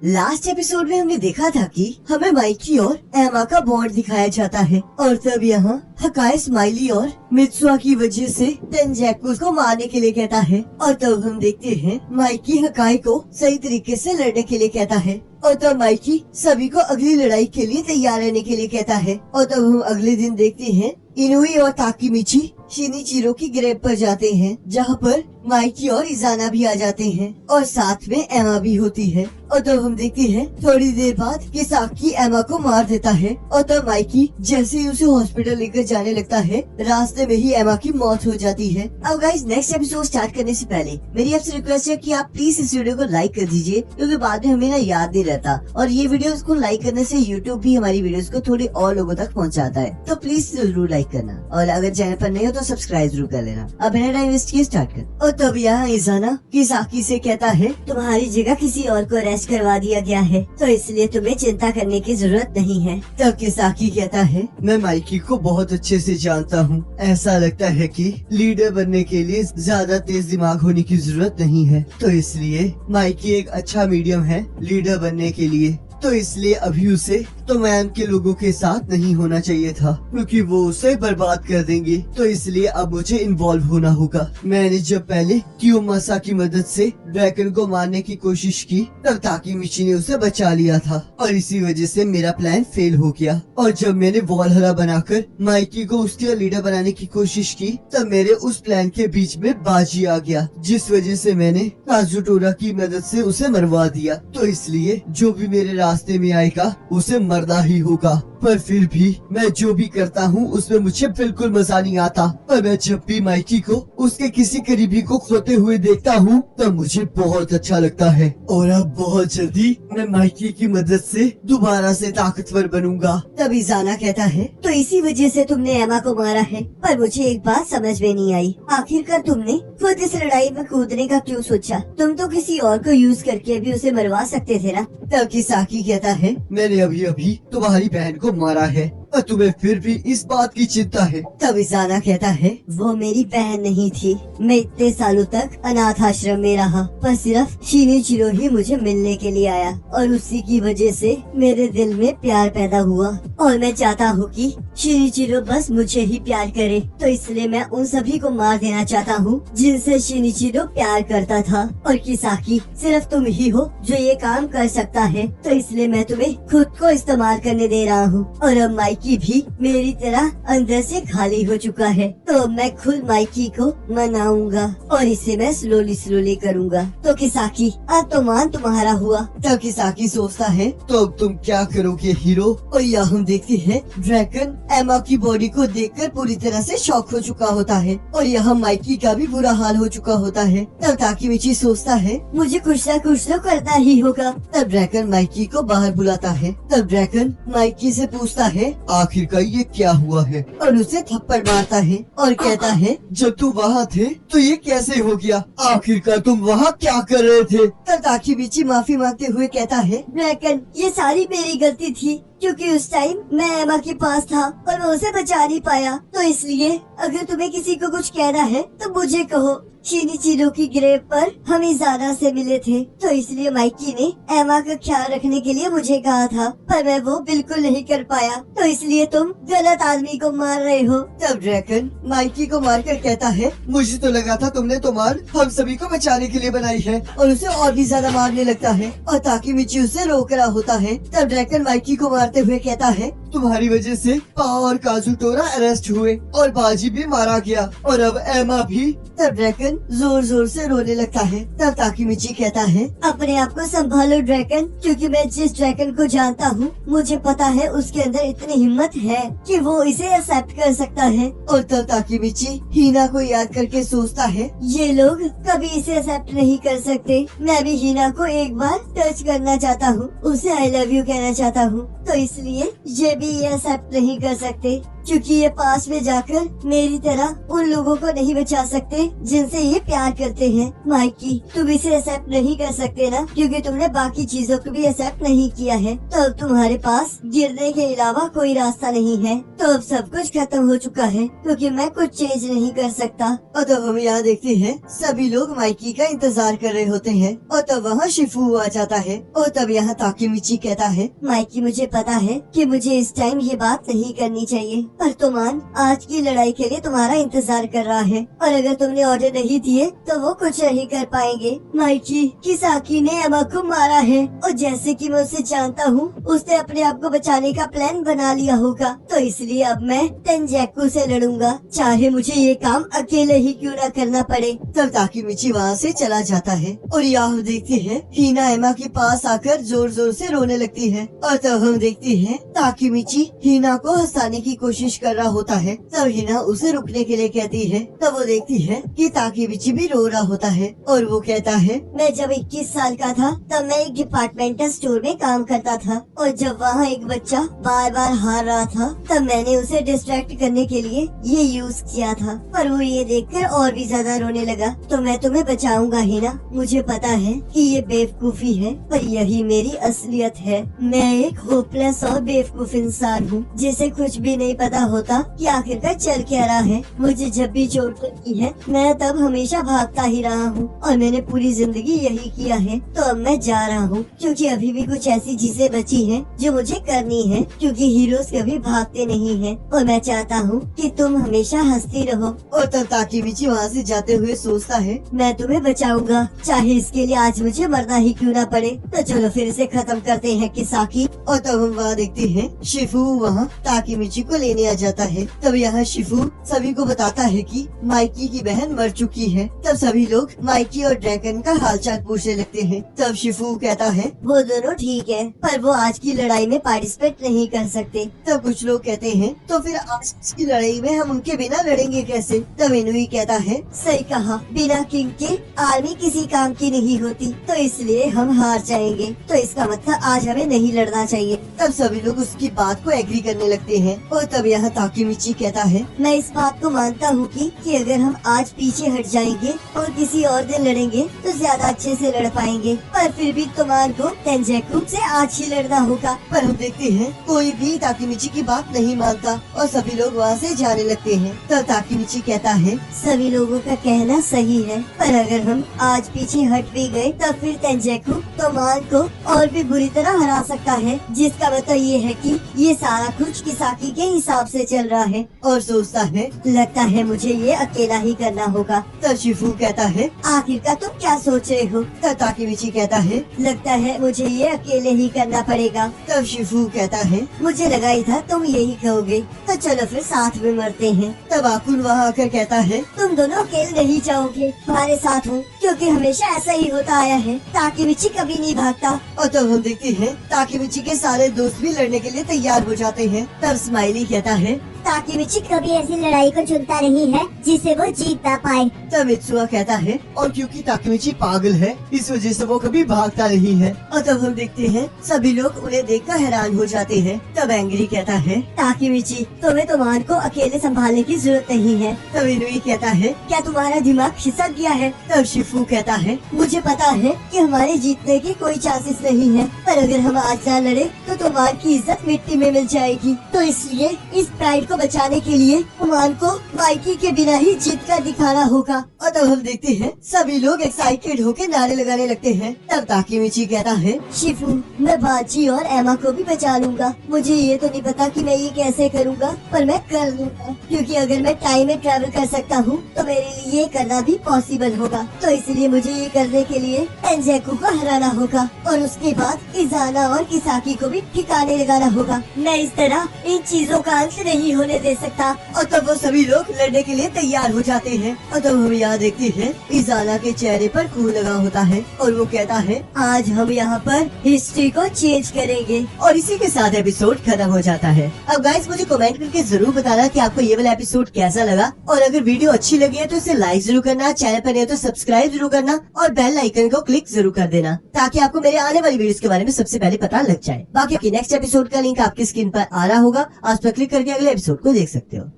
Last episode में हमने देखा था कि हमें माइकी और एमा का बॉन्ड दिखाया जाता है और तब यहाँ हकाई स्माइली और मित्सुआ की वजह से तेंजैकू को मारने के लिए कहता है और तब हम देखते हैं माइकी हकाई को सही तरीके से लड़ने के लिए कहता है और तब माइकी सभी को अगली लड़ाई के लिए तैयार रहने के लिए कहता है और तब हम अगले दिन देखते हैं इनुई और ताकीमिची शिनिचिरो की ग्रेव पर जाते हैं जहाँ पर माइकी और इजाना भी आ जाते हैं और साथ में एमा भी होती है और तब हम देखते हैं थोड़ी देर बाद किसाकी एमा को मार देता है और तब माइकी जैसे ही उसे हॉस्पिटल लेकर जाने लगता है रास्ते में ही एमा की मौत हो जाती है। अब गाइस नेक्स्ट एपिसोड स्टार्ट करने से पहले मेरी आपसे रिक्वेस्ट है कि आप प्लीज इस वीडियो को लाइक कर दीजिए क्योंकि बाद में हमें ना याद नहीं रहता और ये वीडियो को लाइक करने से यूट्यूब भी हमारी वीडियोस को थोड़ी और लोगों तक पहुँचाता है, तो प्लीज जरूर लाइक करना और अगर चैनल पर नहीं हो तो सब्सक्राइब जरूर कर लेना। अब बिना टाइम वेस्ट किए स्टार्ट कर। और तब यहाँ इजाना किसाकी से कहता है तुम्हारी जगह किसी और को अरेस्ट करवा दिया गया है तो इसलिए तुम्हें चिंता करने की जरूरत नहीं है। तब किसाकी कहता है मैं माइकी को बहुत अच्छे से जानता हूँ, ऐसा लगता है कि लीडर बनने के लिए ज्यादा तेज दिमाग होने की जरूरत नहीं है, तो इसलिए माइकी एक अच्छा मीडियम है लीडर बनने के लिए। तो इसलिए अभी उसे तो मैम के लोगों के साथ नहीं होना चाहिए था क्योंकि वो उसे बर्बाद कर देंगे, तो इसलिए अब मुझे इन्वॉल्व होना होगा। मैंने जब पहले कियोमासा की मदद से ड्रैगन को मारने की कोशिश की तब ताकीमिची ने उसे बचा लिया था और इसी वजह से मेरा प्लान फेल हो गया। और जब मैंने वॉलहरा बनाकर माइकी को उसके लीडर बनाने की कोशिश की तब मेरे उस प्लान के बीच में बाजी आ गया, जिस वजह से मैंने काजुटोरा की मदद से उसे मरवा दिया। तो इसलिए जो भी मेरे रास्ते में आएगा उसे मरना ही होगा। पर फिर भी मैं जो भी करता हूँ उसमें मुझे बिल्कुल मजा नहीं आता। पर मैं जब भी माइकी को उसके किसी करीबी को खोते हुए देखता हूँ तब मुझे बहुत अच्छा लगता है और अब बहुत जल्दी मैं माइकी की मदद से दोबारा से ताकतवर बनूंगा। तभी जाना कहता है तो इसी वजह से तुमने एमा को मारा है। पर मुझे एक बात समझ में नहीं आई, आखिरकार तुमने खुद इस लड़ाई में कूदने का क्यों सोचा? तुम तो किसी और को यूज करके भी उसे मरवा सकते थे ना। तब किसाकी कहता है मैंने अभी अभी तुम्हारी बहन को मारा है और तुम्हें फिर भी इस बात की चिंता है। तब इजाना कहता है वो मेरी बहन नहीं थी, मैं इतने सालों तक अनाथ आश्रम में रहा पर सिर्फ शिनिचिरो ही मुझे मिलने के लिए आया और उसी की वजह से मेरे दिल में प्यार पैदा हुआ और मैं चाहता हूँ कि शिनिचिरो बस मुझे ही प्यार करे, तो इसलिए मैं उन सभी को मार देना चाहता हूँ जिनसे शिनिचिरो प्यार करता था। और किसाकी सिर्फ तुम ही हो जो ये काम कर सकता है, तो इसलिए मैं तुम्हें खुद को इस्तेमाल करने दे रहा हूँ। और अब माइकी भी मेरी तरह अंदर से खाली हो चुका है, तो मैं खुद माइकी को मनाऊंगा और इसे मैं स्लोली करूंगा। तो किसाकी अब तो मान तुम्हारा हुआ। तब किसाकी सोचता है तो अब तुम क्या करोगे हीरो? और यहाँ हम देखते हैं ड्रैगन एमा की बॉडी को देखकर पूरी तरह से शॉक हो चुका होता है और यहाँ माइकी का भी बुरा हाल हो चुका होता है। तब ताकीमिची सोचता है मुझे कुछ न कुछ तो करना ही होगा। तब ड्रैगन माइकी को बाहर बुलाता है। तब ड्रैगन माइकी से पूछता है आखिरकार ये क्या हुआ है और उसे थप्पड़ मारता है और कहता है जब तुम वहाँ थे तो ये कैसे हो गया? आखिरकार तुम वहाँ क्या कर रहे थे? तब ताकीमिची माफी मांगते हुए कहता है ड्रैगन ये सारी मेरी गलती थी क्योंकि उस टाइम मैं एमा के पास था और मैं उसे बचा नहीं पाया, तो इसलिए अगर तुम्हें किसी को कुछ कहना है तो मुझे कहो। शिनिचिरो की ग्रेव पर हम इजाना से मिले थे, तो इसलिए माइकी ने एमा का ख्याल रखने के लिए मुझे कहा था पर मैं वो बिल्कुल नहीं कर पाया, तो इसलिए तुम गलत आदमी को मार रहे हो। तब ड्रैगन माइकी को मारकर कहता है मुझे तो लगा था तुमने तो मार हम सभी को बचाने के लिए बनाई है, और उसे और भी ज्यादा मारने लगता है और ताकीमिची उसे रोक रहा होता है। तब ड्रैगन माइकी को मारते हुए कहता है तुम्हारी वजह से पाओ और काजुटोरा अरेस्ट हुए और बाजी भी मारा गया और अब एमा भी। तब ड्रैगन जोर जोर से रोने लगता है। तब ताकीमिची कहता है अपने आप को संभालो ड्रैगन, क्योंकि मैं जिस ड्रैगन को जानता हूँ मुझे पता है उसके अंदर इतनी हिम्मत है कि वो इसे एक्सेप्ट कर सकता है। और तब ताकीमिची हीना को याद करके सोचता है ये लोग कभी इसे एक्सेप्ट नहीं कर सकते, मैं भी हीना को एक बार टच करना चाहता हूँ, उसे आई लव यू कहना चाहता हूँ, तो इसलिए ये भी एक्सेप्ट नहीं कर सकते। क्योंकि ये पास में जाकर मेरी तरह उन लोगों को नहीं बचा सकते जिनसे ये प्यार करते हैं। माइकी, तुम इसे एक्सेप्ट नहीं कर सकते ना, क्योंकि तुमने बाकी चीजों को भी एक्सेप्ट नहीं किया है। तो अब तुम्हारे पास गिरने के अलावा कोई रास्ता नहीं है। तो अब सब कुछ खत्म हो चुका है, क्योंकि मैं कुछ चेंज नहीं कर सकता। और तब हम यहाँ देखते हैं सभी लोग माइकी का इंतजार कर रहे होते हैं और तब वहाँ शिफू आ जाता है और तब यहाँ ताकेमिची कहता है, माइकी, मुझे पता है कि मुझे इस टाइम ये बात नहीं करनी चाहिए, पर तुमान आज की लड़ाई के लिए तुम्हारा इंतजार कर रहा है और अगर तुमने ऑर्डर नहीं दिए तो वो कुछ नहीं कर पाएंगे। माइकी, किसाकी ने एमा को मारा है और जैसे कि मैं उसे जानता हूँ, उसने अपने आप को बचाने का प्लान बना लिया होगा। तो इसलिए अब मैं तेंजैकू से लड़ूंगा, चाहे मुझे ये काम अकेले ही क्यों न करना पड़े। तब ताकेमिची वहाँ से चला जाता है और यहाँ देखते हैं हिना एमा के पास आकर जोर जोर से रोने लगती है और तब हम देखते हैं ताकेमिची हिना को हंसाने की कोशिश कर रहा होता है। तब हिना उसे रुकने के लिए कहती है। तब वो देखती है कि ताकेमिची भी रो रहा होता है और वो कहता है, मैं जब 21 साल का था तब मैं एक डिपार्टमेंटल स्टोर में काम करता था और जब वहाँ एक बच्चा बार बार हार रहा था तब मैंने उसे डिस्ट्रैक्ट करने के लिए ये यूज किया था, पर वो ये देखकर और भी ज्यादा रोने लगा। तो मैं तुम्हें बचाऊंगा हिना, मुझे पता है कि ये बेवकूफी है पर यही मेरी असलियत है। मैं एक होपलेस और बेवकूफ इंसान हूँ जिसे कुछ भी नहीं पता होता कि आखिरकार चल क्या रहा है। मुझे जब भी चोट लगी है मैं तब हमेशा भागता ही रहा हूँ और मैंने पूरी जिंदगी यही किया है। तो अब मैं जा रहा हूँ क्योंकि अभी भी कुछ ऐसी चीजें बची हैं जो मुझे करनी है, क्योंकि हीरोज कभी भागते नहीं हैं और मैं चाहता हूँ कि तुम हमेशा हंसती रहो। और तब ताकेमिची वहाँ से जाते हुए सोचता है, मैं तुम्हें बचाऊंगा, चाहे इसके लिए आज मुझे मरना ही क्यों ना पड़े। तो चलो फिर से खत्म करते हैं किसाकी। और तब हम वहाँ देखते हैं शिफू वहाँ ताकेमिची को लेने आ जाता है। तब यहाँ शिफू सभी को बताता है कि माइकी की बहन मर चुकी है। तब सभी लोग माइकी और ड्रैगन का हालचाल पूछने लगते हैं। तब शिफू कहता है, वो दोनों ठीक है पर वो आज की लड़ाई में पार्टिसिपेट नहीं कर सकते। तब कुछ लोग कहते हैं, तो फिर आज की लड़ाई में हम उनके बिना लड़ेंगे कैसे। तब इनुई कहता है, सही कहा, बिना किंग के आर्मी किसी काम की नहीं होती, तो इसलिए हम हार जाएंगे। तो इसका मतलब आज हमें नहीं लड़ना चाहिए। तब सभी लोग उसकी बात को एग्री करने लगते हैं। और तब यहाँ ताकेमिची कहता है, मैं इस बात को मानता हूँ कि अगर हम आज पीछे हट जाएंगे और किसी और दिन लड़ेंगे तो ज्यादा अच्छे से लड़ पाएंगे, पर फिर भी तुम्हारे को तेंजैकू से आज ही लड़ना होगा। पर हम देखते हैं कोई भी ताकेमिची की बात नहीं मानता और सभी लोग वहाँ से जाने लगते हैं। तब ताकेमिची कहता है, सभी लोगों का कहना सही है, पर अगर हम आज पीछे हट भी गए तब फिर तेंजैकू तोमान को और भी बुरी तरह हरा सकता है, जिसका मतलब ये है कि ये सारा कुछ किसाकी के हिसाब से चल रहा है। और सोचता है, लगता है मुझे ये अकेला ही करना होगा। तब शिफू कहता है, आखिरकार तुम क्या सोच रहे हो। तब ताकेमिची कहता है, लगता है मुझे ये अकेले ही करना पड़ेगा। तब शिफू कहता है, मुझे लगा ही था तुम यही कहोगे, तो चलो फिर साथ में मरते हैं। तब आकुन वहाँ आकर कहता है, तुम दोनों अकेले नहीं जाओगे, हमारे साथ हो, क्योंकि हमेशा ऐसा ही होता आया है। ताकेमिची कभी नहीं भागता। और तब हम देखते हैं ताकेमिची के सारे दोस्त भी लड़ने के लिए तैयार हो जाते हैं। तब स्माइली कहता है, ताकेमिची कभी ऐसी लड़ाई को चुनता नहीं है जिसे वो जीत ना पाए। तब मित्सुआ कहता है, और क्योंकि ताकेमिची पागल है इस वजह से वो कभी भागता नहीं है। और तब हम देखते हैं सभी लोग उन्हें देखकर हैरान हो जाते हैं। तब एंग्री कहता है, ताकेमिची तुम्हें तुम्हारे को अकेले संभालने की जरूरत नहीं है। तब इनुई कहता है, क्या तुम्हारा दिमाग खिसक गया है। तब शिफू कहता है, मुझे पता है कि हमारे जीतने के कोई चांसेस नहीं है, पर अगर हम आज ना लड़े तो तुम्हारी की इज्जत मिट्टी में मिल जाएगी। तो इसलिए इस प्राइड को बचाने के लिए तुम्हारे को माइकी के बिना ही जीत कर दिखाना होगा। और तब हम देखते हैं सभी लोग एक्साइटेड होकर नारे लगाने लगते हैं। तब ताकेमिची कहता है, शिफू मैं बाजी और एमा को भी बचा लूंगा। मुझे ये तो नहीं पता कि मैं ये कैसे करूँगा, पर मैं कर लूँगा, क्योंकि अगर मैं टाइम में ट्रैवल कर सकता हूँ तो मेरे लिए ये करना भी पॉसिबल होगा। तो इसलिए मुझे ये करने के लिए तेंजैकू को हराना होगा और उसके बाद इजाना और किसाकी को भी ठिकाने लगाना होगा। मैं इस तरह इन चीजों का अंत नहीं होने दे सकता। और तब वो सभी लोग लड़ने के लिए तैयार हो जाते हैं। और तब हम यहाँ देखते हैं इजाना के चेहरे पर खून लगा होता है और वो कहता है, आज हम यहाँ पर हिस्ट्री को चेंज करेंगे। और इसी के साथ एपिसोड खत्म हो जाता है। अब गाइस मुझे कमेंट करके जरूर बताना कि आपको ये वाला एपिसोड कैसा लगा, और अगर वीडियो अच्छी लगी है तो इसे लाइक जरूर करना, चैनल पर नहीं तो सब्सक्राइब जरूर करना और बेल आइकन को क्लिक जरूर कर देना, ताकि आपको मेरे आने वाली वीडियोस के बारे में सबसे पहले पता लग जाए। बाकी नेक्स्ट एपिसोड का लिंक आपकी स्क्रीन पर आ रहा होगा, आज पर क्लिक करके अगले एपिसोड एपिसोड को देख सकते हो।